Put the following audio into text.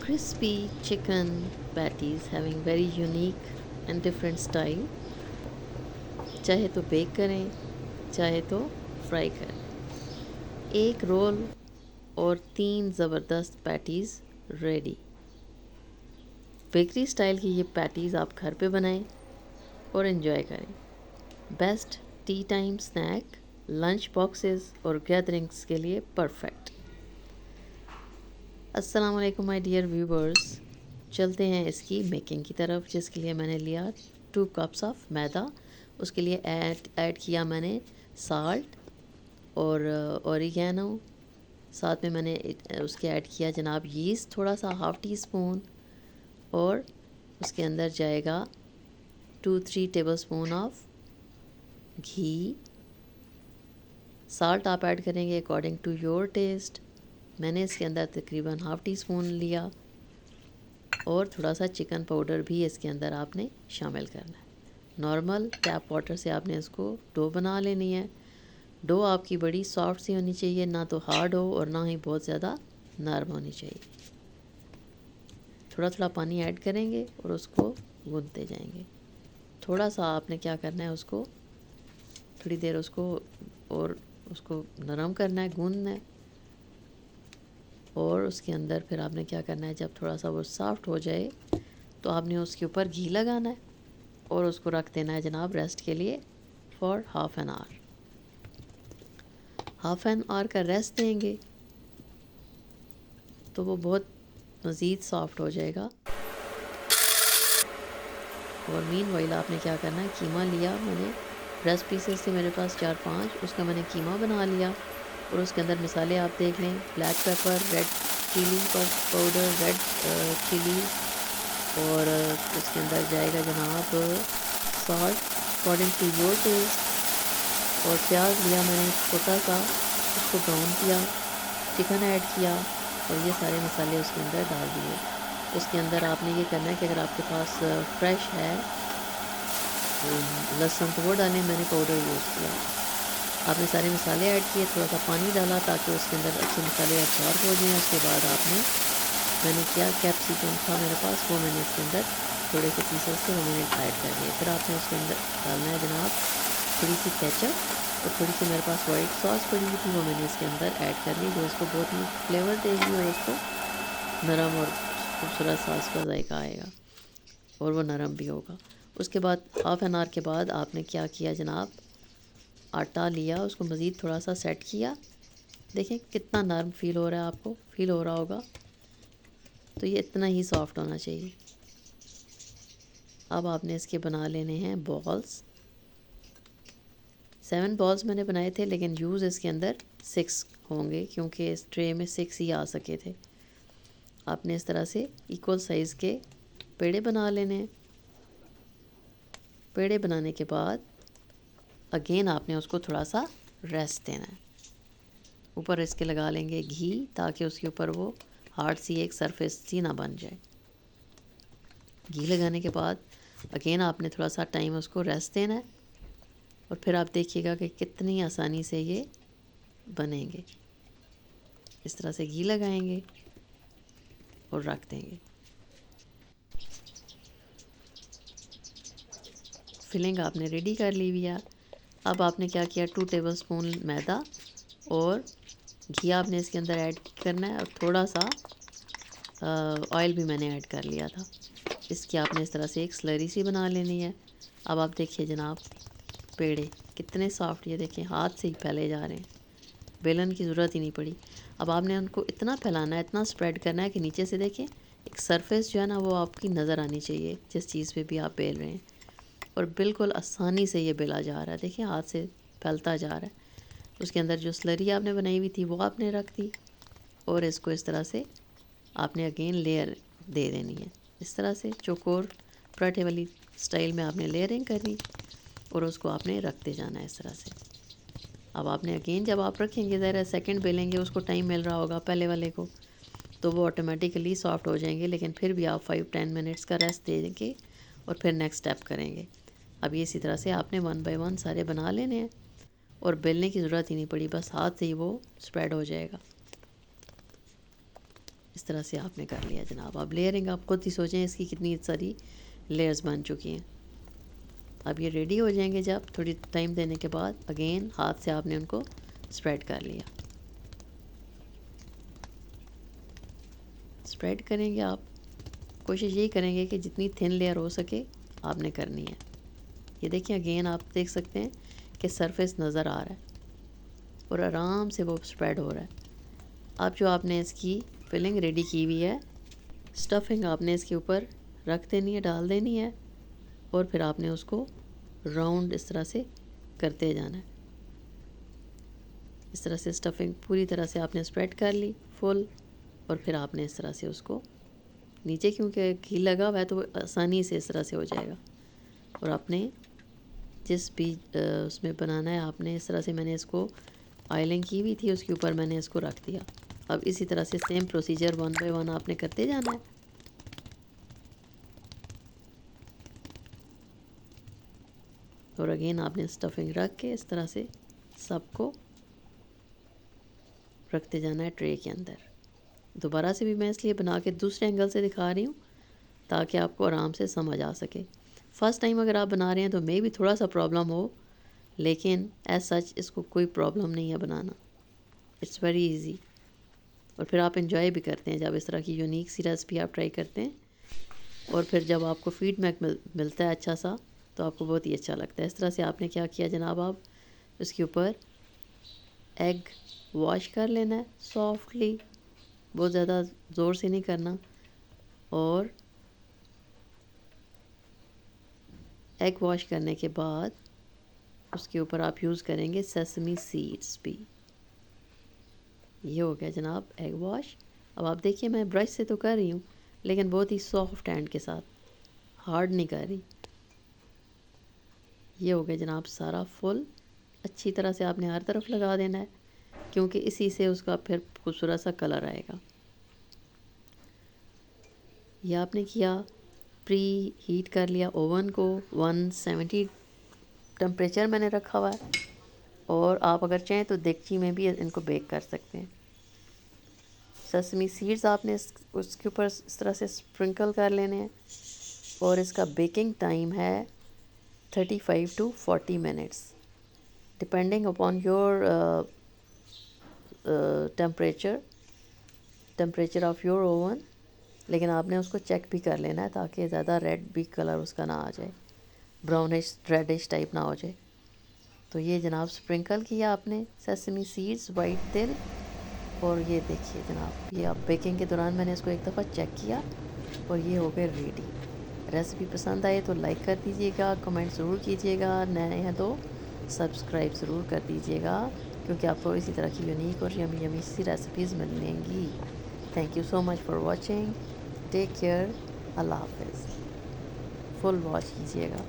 crispy chicken patties having very unique and different style. चाहे तो bake करें, चाहे तो फ्राई करें। एक रोल और 3 ज़बरदस्त पैटीज़ रेडी। बेकरी स्टाइल की ये पैटीज़ आप घर पे बनाएं और एंजॉय करें। Best tea time snack, lunch boxes और गैदरिंग्स के लिए परफेक्ट। अस्सलाम वालेकुम माय डियर व्यूवर्स, चलते हैं इसकी मेकिंग की तरफ। जिसके लिए मैंने लिया 2 कप्स ऑफ मैदा। उसके लिए ऐड किया मैंने साल्ट और ऑरिगेनो। साथ में मैंने उसके ऐड किया जनाब यीस्ट थोड़ा सा, हाफ़ टी स्पून। और उसके अंदर जाएगा 2-3 टेबलस्पून ऑफ घी। साल्ट आप ऐड करेंगे अकॉर्डिंग टू योर टेस्ट। मैंने इसके अंदर तकरीबन हाफ़ टी स्पून लिया। और थोड़ा सा चिकन पाउडर भी इसके अंदर आपने शामिल करना है। नॉर्मल टैप वाटर से आपने इसको डो बना लेनी है। डो आपकी बड़ी सॉफ्ट सी होनी चाहिए, ना तो हार्ड हो और ना ही बहुत ज़्यादा नरम होनी चाहिए। थोड़ा थोड़ा पानी ऐड करेंगे और उसको गूंथते जाएंगे। थोड़ा सा आपने क्या करना है, उसको थोड़ी देर उसको नरम करना है, गूंथना है। और उसके अंदर फिर आपने क्या करना है, जब थोड़ा सा वो सॉफ्ट हो जाए तो आपने उसके ऊपर घी लगाना है और उसको रख देना है जनाब रेस्ट के लिए for half an hour. Half an hour का रेस्ट देंगे तो वो बहुत मज़ीद सॉफ्ट हो जाएगा। और मीन वाइल आपने क्या करना है, कीमा लिया मैंने, ब्रेस्ट पीसेस थे मेरे पास 4-5, उसका मैंने कीमा बना लिया। और उसके अंदर मसाले आप देख लें, black pepper, red chilli powder, red chilli. और उसके अंदर जाएगा जनाब salt according to your taste. और प्याज लिया मैंने छोटा सा, उसको ब्राउन किया, चिकन ऐड किया और ये सारे मसाले उसके अंदर डाल दिए। उसके अंदर आपने ये करना है कि अगर आपके पास फ्रेश है लहसुन तो वो डालें, मैंने पाउडर यूज़ किया। आपने सारे मसाले ऐड किए, थोड़ा सा पानी डाला ताकि उसके अंदर अच्छे मसाले एब्जॉर्ब हो जाएं। उसके बाद मैंने किया, कैप्सिकम था मेरे पास, वो मैंने इसके अंदर थोड़े से पीसेस थे वो मैंने ऐड कर दिए। फिर आपने उसके अंदर डालना है जनाब थोड़ी सी केचप। और थोड़ी सी मेरे पास वाइट सॉस पड़ी हुई थी, वो मैंने इसके अंदर ऐड कर ली, जो उसको बहुत ही फ्लेवर देगी और उसको नरम और खूबसूरत सा उसका जायका आएगा और वो नरम भी होगा। उसके बाद हाफ़ एन आवर के बाद आपने क्या किया जनाब, आटा लिया, उसको मज़ीद थोड़ा सा सेट किया। देखें कितना नरम फ़ील हो रहा है, आपको फ़ील हो रहा होगा। तो ये इतना ही सॉफ्ट होना चाहिए। अब आपने इसके बना लेने हैं बॉल्स। 7 बॉल्स मैंने बनाए थे, लेकिन यूज़ इसके अंदर 6 होंगे क्योंकि इस ट्रे में 6 ही आ सके थे। आपने इस तरह से इक्वल साइज़ के पेड़े बना लेने हैं। पेड़े बनाने के बाद अगेन आपने उसको थोड़ा सा रेस्ट देना है। ऊपर इसके लगा लेंगे घी ताकि उसके ऊपर वो हार्ड सी एक सरफेस सी ना बन जाए। घी लगाने के बाद अगेन आपने थोड़ा सा टाइम उसको रेस्ट देना है और फिर आप देखिएगा कि कितनी आसानी से ये बनेंगे। इस तरह से घी लगाएंगे और रख देंगे। फिलिंग आपने रेडी कर ली हुई है। अब आपने क्या किया, 2 टेबलस्पून मैदा और घी आपने इसके अंदर ऐड करना है और थोड़ा सा ऑयल भी मैंने ऐड कर लिया था। इसकी आपने इस तरह से एक स्लरी सी बना लेनी है। अब आप देखिए जनाब पेड़े कितने सॉफ्ट, ये देखें हाथ से ही फैले जा रहे हैं, बेलन की ज़रूरत ही नहीं पड़ी। अब आपने उनको इतना फैलाना है, इतना स्प्रेड करना है कि नीचे से देखें एक सरफेस जो है ना वो आपकी नज़र आनी चाहिए जिस चीज़ पे भी आप बेल रहे हैं। और बिल्कुल आसानी से ये बेला जा रहा है, देखिए हाथ से फैलता जा रहा है। उसके अंदर जो स्लरी आपने बनाई हुई थी वो आपने रख दी और इसको इस तरह से आपने अगेन लेयर दे देनी है। इस तरह से चौकोर पराठे वाली स्टाइल में आपने लेयरिंग करनी और उसको आपने रखते जाना है इस तरह से। अब आपने अगेन जब आप रखेंगे, ज़रा सेकंड बेलेंगे, उसको टाइम मिल रहा होगा पहले वाले को, तो वो ऑटोमेटिकली सॉफ्ट हो जाएंगे। लेकिन फिर भी आप 5-10 मिनट्स का रेस्ट दे देंगे और फिर नेक्स्ट स्टेप करेंगे। अब ये इसी तरह से आपने 1 बाय 1 सारे बना लेने हैं और बेलने की ज़रूरत ही नहीं पड़ी, बस हाथ से ही वो स्प्रेड हो जाएगा। इस तरह से आपने कर लिया जनाब। अब लेयरिंग आप खुद ही सोचें इसकी कितनी सारी लेयर्स बन चुकी हैं। अब ये रेडी हो जाएंगे जब थोड़ी टाइम देने के बाद अगेन हाथ से आपने उनको स्प्रेड कर लिया। स्प्रेड करेंगे आप, कोशिश यही करेंगे कि जितनी थिन लेयर हो सके आपने करनी है। ये देखिए अगेन आप देख सकते हैं कि सरफेस नज़र आ रहा है और आराम से वो स्प्रेड हो रहा है। अब जो आपने इसकी फिलिंग रेडी की हुई है, स्टफिंग आपने इसके ऊपर रख देनी है, डाल देनी है और फिर आपने उसको राउंड इस तरह से करते जाना है। इस तरह से स्टफिंग पूरी तरह से आपने स्प्रेड कर ली फुल और फिर आपने इस तरह से उसको नीचे, क्योंकि घी लगा हुआ है तो आसानी से इस तरह से हो जाएगा। और आपने जिस भी उसमें बनाना है आपने इस तरह से, मैंने इसको ऑयलिंग की हुई थी उसके ऊपर मैंने इसको रख दिया। अब इसी तरह से सेम प्रोसीजर 1 बाय 1 आपने करते जाना है। और अगेन आपने स्टफिंग रख के इस तरह से सबको रखते जाना है ट्रे के अंदर। दोबारा से भी मैं इसलिए बना के दूसरे एंगल से दिखा रही हूँ ताकि आपको आराम से समझ आ सके। फ़र्स्ट टाइम अगर आप बना रहे हैं तो मे भी थोड़ा सा प्रॉब्लम हो, लेकिन एज सच इसको कोई प्रॉब्लम नहीं है बनाना। It's very easy. और फिर आप इंजॉय भी करते हैं जब इस तरह की यूनिक सी रेसिपी आप ट्राई करते हैं और फिर जब आपको फीडबैक मिलता है अच्छा सा तो आपको बहुत ही अच्छा लगता है। इस तरह से आपने क्या किया जनाब, आप इसके ऊपर एग वॉश कर लेना है सॉफ्टली, बहुत ज़्यादा ज़ोर से नहीं करना। और एग वॉश करने के बाद उसके ऊपर आप यूज़ करेंगे सेसमी सीड्स भी। ये हो गया जनाब एग वॉश। अब आप देखिए मैं ब्रश से तो कर रही हूँ लेकिन बहुत ही सॉफ्ट हैंड के साथ, हार्ड नहीं कर रही। ये हो गया जनाब सारा फुल। अच्छी तरह से आपने हर तरफ लगा देना है क्योंकि इसी से उसका फिर खूबसूरत सा कलर आएगा। यह आपने किया, प्री हीट कर लिया ओवन को, 170 टेम्परेचर मैंने रखा हुआ है। और आप अगर चाहें तो देगची में भी इनको बेक कर सकते हैं। सेसमी सीड्स आपने उसके ऊपर इस तरह से स्प्रिंकल कर लेने हैं और इसका बेकिंग टाइम है 35 to 40 minutes depending upon your temperature of your oven. लेकिन आपने उसको चेक भी कर लेना है ताकि ज़्यादा रेड भी कलर उसका ना आ जाए, ब्राउनिश रेडिश टाइप ना हो जाए। तो ये जनाब स्प्रिंकल किया आपने सेसमी सीड्स, वाइट तिल। और ये देखिए जनाब, ये आप बेकिंग के दौरान मैंने इसको एक दफ़ा चेक किया और ये हो गए रेडी। रेसिपी पसंद आए तो लाइक कर दीजिएगा, कमेंट ज़रूर कीजिएगा, नए हैं तो सब्सक्राइब ज़रूर कर दीजिएगा क्योंकि आपको इसी तरह की यूनिक और यमी यमी सी रेसिपीज़ मिलेंगी। Thank you so much for watching. Take care. अल्लाह हाफिज़। फुल वॉच कीजिएगा।